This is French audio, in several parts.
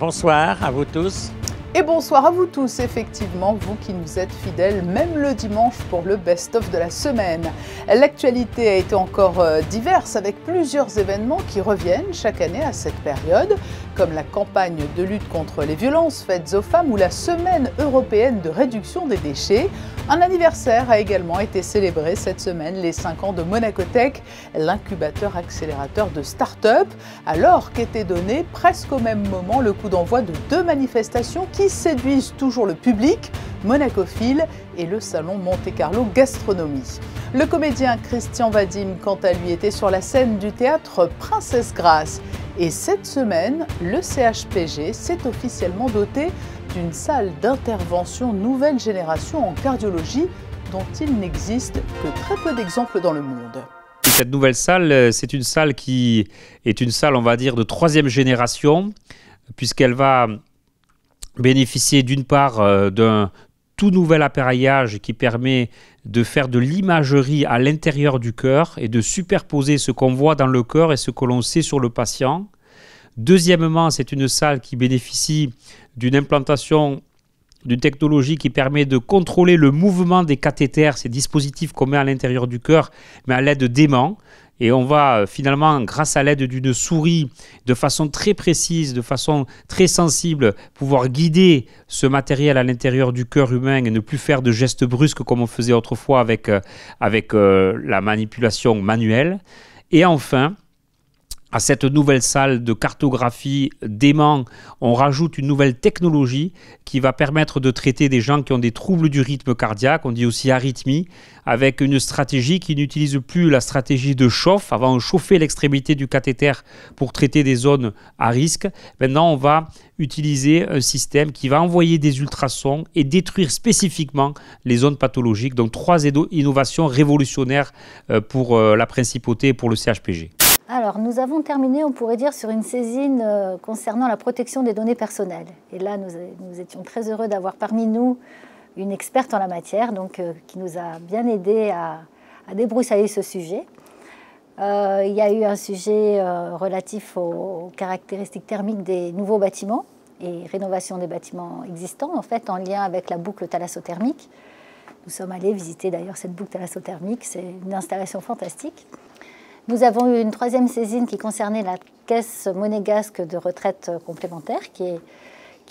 Bonsoir à vous tous. Et bonsoir à vous tous, effectivement, vous qui nous êtes fidèles, même le dimanche pour le best-of de la semaine. L'actualité a été encore diverse avec plusieurs événements qui reviennent chaque année à cette période, comme la campagne de lutte contre les violences faites aux femmes ou la semaine européenne de réduction des déchets. Un anniversaire a également été célébré cette semaine, les 5 ans de Monacotech, l'incubateur accélérateur de start-up, alors qu'était donné presque au même moment le coup d'envoi de 2 manifestations qui séduisent toujours le public, Monacophile et le salon Monte Carlo Gastronomie. Le comédien Christian Vadim, quant à lui, était sur la scène du théâtre Princesse Grace. Et cette semaine, le CHPG s'est officiellement doté d'une salle d'intervention nouvelle génération en cardiologie dont il n'existe que très peu d'exemples dans le monde. Cette nouvelle salle, c'est une salle qui est une salle, on va dire, de 3e génération, puisqu'elle va bénéficier d'une part d'un tout nouvel appareillage qui permet de faire de l'imagerie à l'intérieur du cœur et de superposer ce qu'on voit dans le cœur et ce que l'on sait sur le patient. Deuxièmement, c'est une salle qui bénéficie d'une implantation d'une technologie qui permet de contrôler le mouvement des cathéters, ces dispositifs qu'on met à l'intérieur du cœur, mais à l'aide d'aimants. Et on va finalement, grâce à l'aide d'une souris, de façon très précise, de façon très sensible, pouvoir guider ce matériel à l'intérieur du cœur humain et ne plus faire de gestes brusques comme on faisait autrefois avec la manipulation manuelle. Et enfin, à cette nouvelle salle de cartographie d'aimants, on rajoute une nouvelle technologie qui va permettre de traiter des gens qui ont des troubles du rythme cardiaque, on dit aussi arythmie, avec une stratégie qui n'utilise plus la stratégie de chauffe. Avant, on chauffait l'extrémité du cathéter pour traiter des zones à risque. Maintenant, on va utiliser un système qui va envoyer des ultrasons et détruire spécifiquement les zones pathologiques. Donc, 3 innovations révolutionnaires pour la principauté et pour le CHPG. Alors, nous avons terminé, on pourrait dire, sur une saisine concernant la protection des données personnelles. Et là, nous étions très heureux d'avoir parmi nous une experte en la matière, donc, qui nous a bien aidé à débroussailler ce sujet. Il y a eu un sujet relatif aux caractéristiques thermiques des nouveaux bâtiments et rénovation des bâtiments existants, en fait, en lien avec la boucle thalassothermique. Nous sommes allés visiter d'ailleurs cette boucle thalassothermique, c'est une installation fantastique. Nous avons eu une 3e saisine qui concernait la caisse monégasque de retraite complémentaire, qui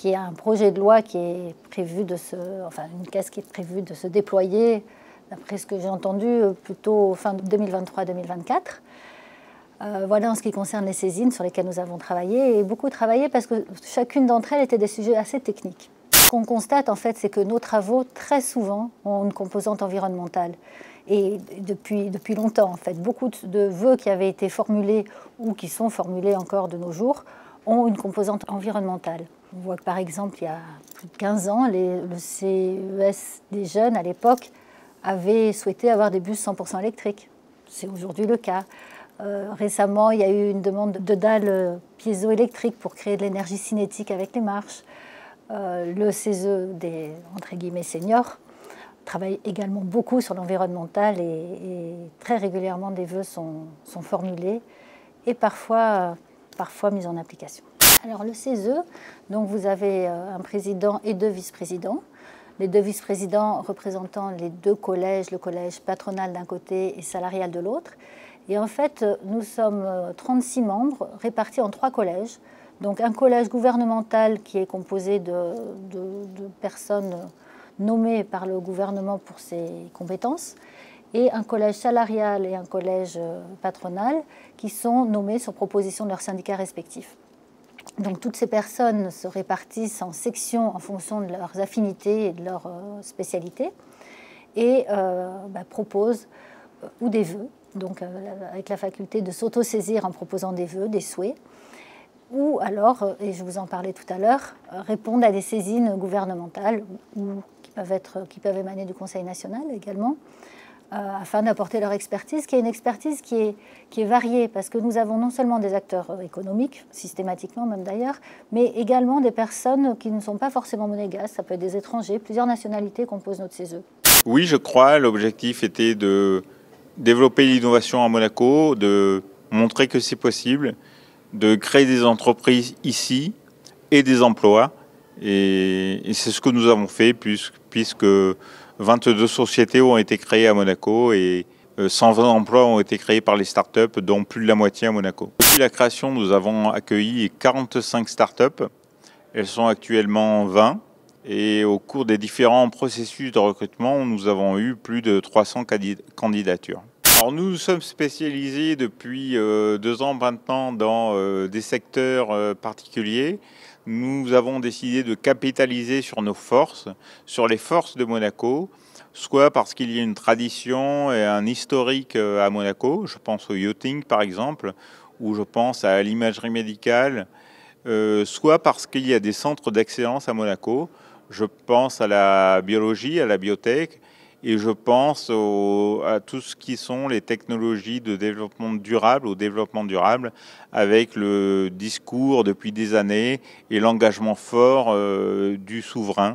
est un projet de loi qui est prévu une caisse qui est prévue de se déployer, d'après ce que j'ai entendu, plutôt fin 2023-2024. Voilà en ce qui concerne les saisines sur lesquelles nous avons travaillé, et beaucoup travaillé parce que chacune d'entre elles était des sujets assez techniques. Ce qu'on constate, en fait, c'est que nos travaux, très souvent, ont une composante environnementale. Et depuis longtemps, en fait, beaucoup de vœux qui avaient été formulés ou qui sont formulés encore de nos jours ont une composante environnementale. On voit que, par exemple, il y a plus de 15 ans, le CES des jeunes, à l'époque, avait souhaité avoir des bus 100% électriques. C'est aujourd'hui le cas. Récemment, il y a eu une demande de dalles piézoélectriques pour créer de l'énergie cinétique avec les marches. Le CESE des, entre guillemets, seniors travaille également beaucoup sur l'environnemental et très régulièrement des vœux sont formulés et parfois mis en application. Alors le CESE, donc vous avez un président et 2 vice-présidents. Les 2 vice-présidents représentant les 2 collèges, le collège patronal d'un côté et salarial de l'autre. Et en fait, nous sommes 36 membres répartis en 3 collèges. Donc un collège gouvernemental qui est composé de personnes nommés par le gouvernement pour ses compétences, et un collège salarial et un collège patronal qui sont nommés sur proposition de leurs syndicats respectifs. Donc toutes ces personnes se répartissent en sections en fonction de leurs affinités et de leurs spécialités, et proposent ou des vœux, donc avec la faculté de s'auto-saisir en proposant des vœux, des souhaits, ou alors, et je vous en parlais tout à l'heure, répondre à des saisines gouvernementales ou qui peuvent émaner du Conseil national également, afin d'apporter leur expertise, qui est une expertise qui est variée, parce que nous avons non seulement des acteurs économiques, systématiquement même d'ailleurs, mais également des personnes qui ne sont pas forcément monégasques, ça peut être des étrangers, plusieurs nationalités composent notre CESE. Oui, je crois, l'objectif était de développer l'innovation à Monaco, de montrer que c'est possible, de créer des entreprises ici, et des emplois. Et c'est ce que nous avons fait puisque 22 sociétés ont été créées à Monaco et 120 emplois ont été créés par les startups, dont plus de la moitié à Monaco. Depuis la création, nous avons accueilli 45 startups. Elles sont actuellement 20. Et au cours des différents processus de recrutement, nous avons eu plus de 300 candidatures. Alors nous sommes spécialisés depuis 2 ans maintenant dans des secteurs particuliers. Nous avons décidé de capitaliser sur nos forces, sur les forces de Monaco, soit parce qu'il y a une tradition et un historique à Monaco, je pense au yachting par exemple, ou je pense à l'imagerie médicale, soit parce qu'il y a des centres d'excellence à Monaco. Je pense à la biologie, à la biotech, et je pense à tout ce qui sont les technologies de développement durable, au développement durable, avec le discours depuis des années et l'engagement fort du souverain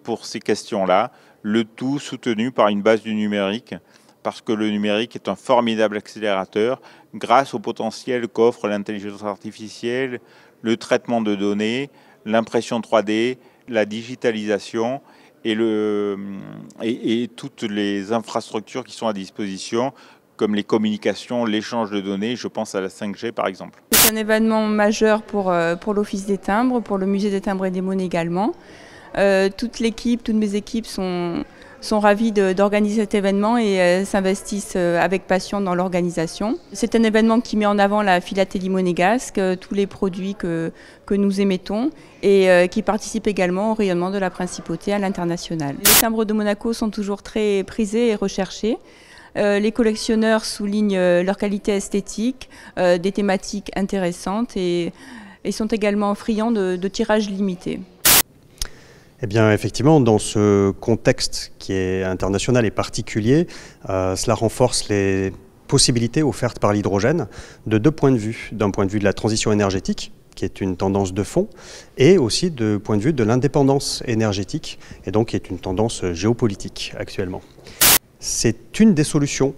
pour ces questions-là, le tout soutenu par une base du numérique, parce que le numérique est un formidable accélérateur grâce au potentiel qu'offre l'intelligence artificielle, le traitement de données, l'impression 3D, la digitalisation et toutes les infrastructures qui sont à disposition, comme les communications, l'échange de données, je pense à la 5G par exemple. C'est un événement majeur pour l'Office des timbres, pour le Musée des timbres et des monnaies également. Toute l'équipe, toutes mes équipes sont ravis d'organiser cet événement et s'investissent avec passion dans l'organisation. C'est un événement qui met en avant la philatélie monégasque, tous les produits que nous émettons et qui participe également au rayonnement de la principauté à l'international. Les timbres de Monaco sont toujours très prisés et recherchés. Les collectionneurs soulignent leur qualité esthétique, des thématiques intéressantes et sont également friands de tirages limités. Eh bien, effectivement, dans ce contexte qui est international et particulier, cela renforce les possibilités offertes par l'hydrogène de 2 points de vue. D'un point de vue de la transition énergétique, qui est une tendance de fond, et aussi de point de vue de l'indépendance énergétique, et donc qui est une tendance géopolitique actuellement. C'est une des solutions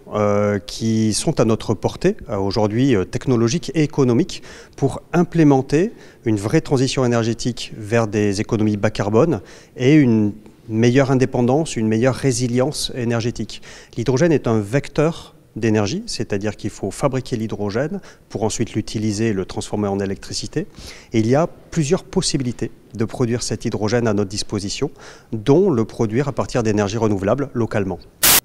qui sont à notre portée aujourd'hui technologique et économique pour implémenter une vraie transition énergétique vers des économies bas carbone et une meilleure indépendance, une meilleure résilience énergétique. L'hydrogène est un vecteur d'énergie, c'est-à-dire qu'il faut fabriquer l'hydrogène pour ensuite l'utiliser et le transformer en électricité. Et il y a plusieurs possibilités de produire cet hydrogène à notre disposition, dont le produire à partir d'énergies renouvelables localement.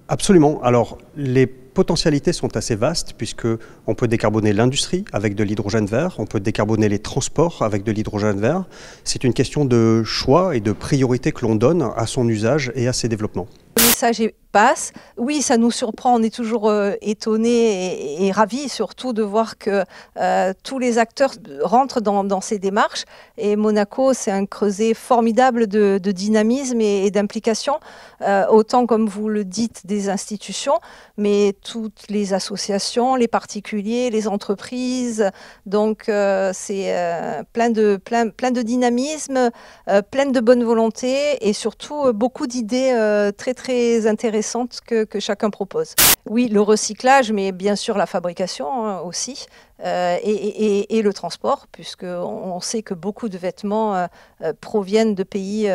Absolument. Alors, les potentialités sont assez vastes puisqu'on peut décarboner l'industrie avec de l'hydrogène vert, on peut décarboner les transports avec de l'hydrogène vert. C'est une question de choix et de priorité que l'on donne à son usage et à ses développements. Le message passe. Oui, ça nous surprend, on est toujours étonnés et ravis surtout de voir que tous les acteurs rentrent dans ces démarches. Et Monaco, c'est un creuset formidable de dynamisme et d'implication, autant comme vous le dites des institutions, mais toutes les associations, les particuliers, les entreprises. Donc c'est plein de dynamisme, plein de bonne volonté et surtout beaucoup d'idées très intéressantes que chacun propose. Oui, le recyclage, mais bien sûr la fabrication aussi, et le transport, puisqu'on sait que beaucoup de vêtements proviennent de pays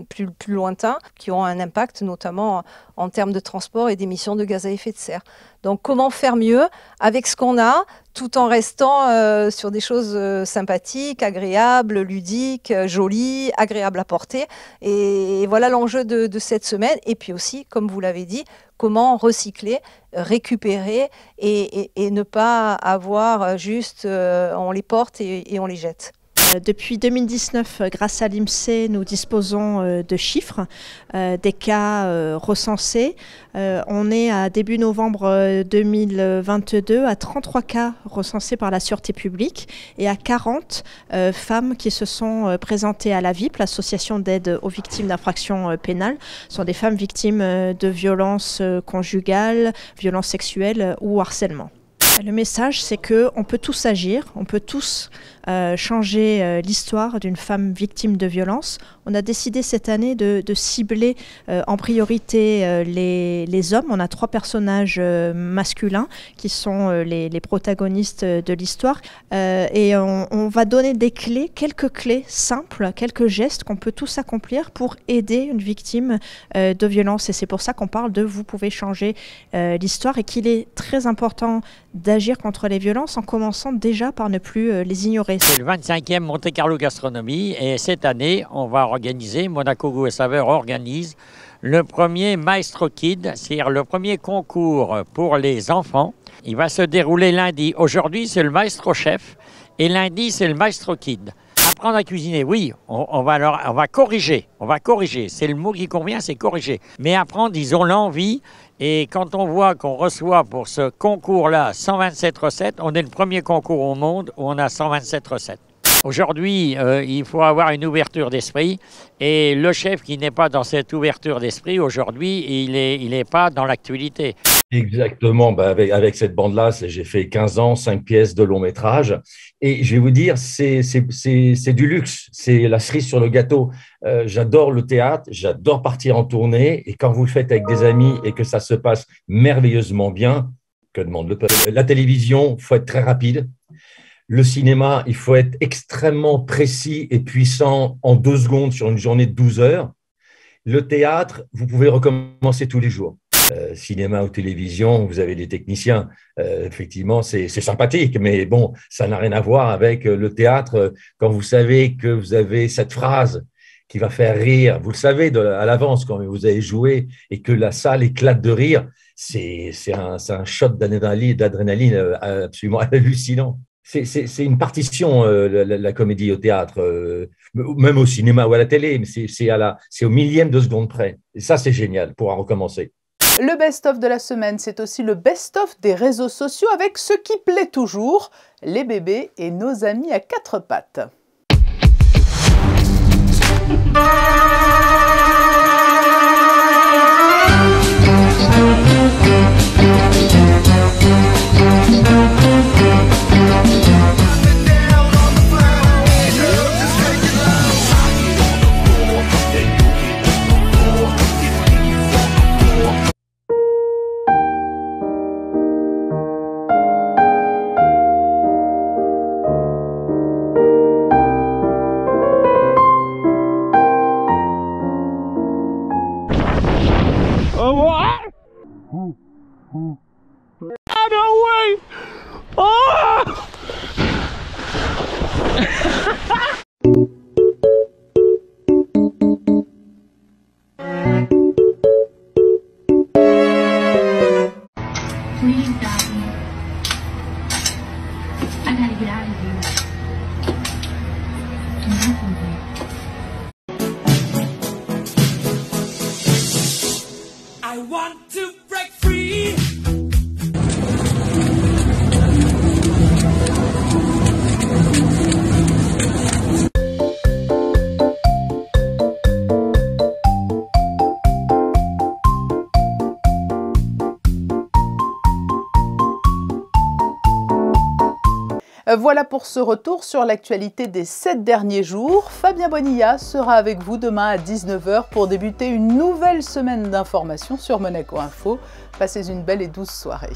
plus lointains, qui ont un impact notamment en termes de transport et d'émissions de gaz à effet de serre. Donc comment faire mieux avec ce qu'on a, tout en restant sur des choses sympathiques, agréables, ludiques, jolies, agréables à porter. Et voilà l'enjeu de cette semaine. Et puis aussi, comme vous l'avez dit, comment recycler, récupérer et ne pas avoir juste on les porte et on les jette. Depuis 2019, grâce à l'INSEE, nous disposons de chiffres, des cas recensés. On est à début novembre 2022 à 33 cas recensés par la Sûreté publique et à 40 femmes qui se sont présentées à la VIP, l'association d'aide aux victimes d'infractions pénales. Ce sont des femmes victimes de violences conjugales, violences sexuelles ou harcèlement. Le message, c'est qu'on peut tous agir, on peut tous changer l'histoire d'une femme victime de violence. On a décidé cette année de cibler en priorité les hommes. On a 3 personnages masculins qui sont les protagonistes de l'histoire. Et on va donner des clés, quelques clés simples, quelques gestes qu'on peut tous accomplir pour aider une victime de violence. Et c'est pour ça qu'on parle de vous pouvez changer l'histoire et qu'il est très important d'agir contre les violences en commençant déjà par ne plus les ignorer. C'est le 25e Monte Carlo Gastronomie et cette année, on va organiser, Monaco Goût et Saveur organise le premier Maestro Kid, c'est-à-dire le premier concours pour les enfants. Il va se dérouler lundi. Aujourd'hui, c'est le Maestro Chef et lundi, c'est le Maestro Kid. Apprendre à cuisiner, oui, on va corriger. C'est le mot qui convient, c'est corriger. Mais apprendre, ils ont l'envie. Et quand on voit qu'on reçoit pour ce concours-là 127 recettes, on est le premier concours au monde où on a 127 recettes. Aujourd'hui, il faut avoir une ouverture d'esprit. Et le chef qui n'est pas dans cette ouverture d'esprit, aujourd'hui, il n'est pas dans l'actualité. Exactement, avec cette bande-là, j'ai fait 15 ans, 5 pièces de long métrage. Et je vais vous dire, c'est du luxe, c'est la cerise sur le gâteau. J'adore le théâtre, j'adore partir en tournée. Et quand vous le faites avec des amis et que ça se passe merveilleusement bien, que demande le peuple? La télévision, il faut être très rapide. Le cinéma, il faut être extrêmement précis et puissant en 2 secondes sur une journée de 12 heures. Le théâtre, vous pouvez recommencer tous les jours. Cinéma ou télévision, vous avez des techniciens. Effectivement, c'est sympathique, mais bon, ça n'a rien à voir avec le théâtre. Quand vous savez que vous avez cette phrase qui va faire rire, vous le savez à l'avance quand vous avez joué et que la salle éclate de rire, c'est un shot d'adrénaline absolument hallucinant. C'est une partition, la comédie au théâtre, même au cinéma ou à la télé, mais c'est au millième de seconde près. Et ça, c'est génial pour en recommencer. Le best-of de la semaine, c'est aussi le best-of des réseaux sociaux avec ce qui plaît toujours, les bébés et nos amis à 4 pattes. Voilà pour ce retour sur l'actualité des 7 derniers jours. Fabien Bonilla sera avec vous demain à 19 h pour débuter une nouvelle semaine d'informations sur Monaco Info. Passez une belle et douce soirée.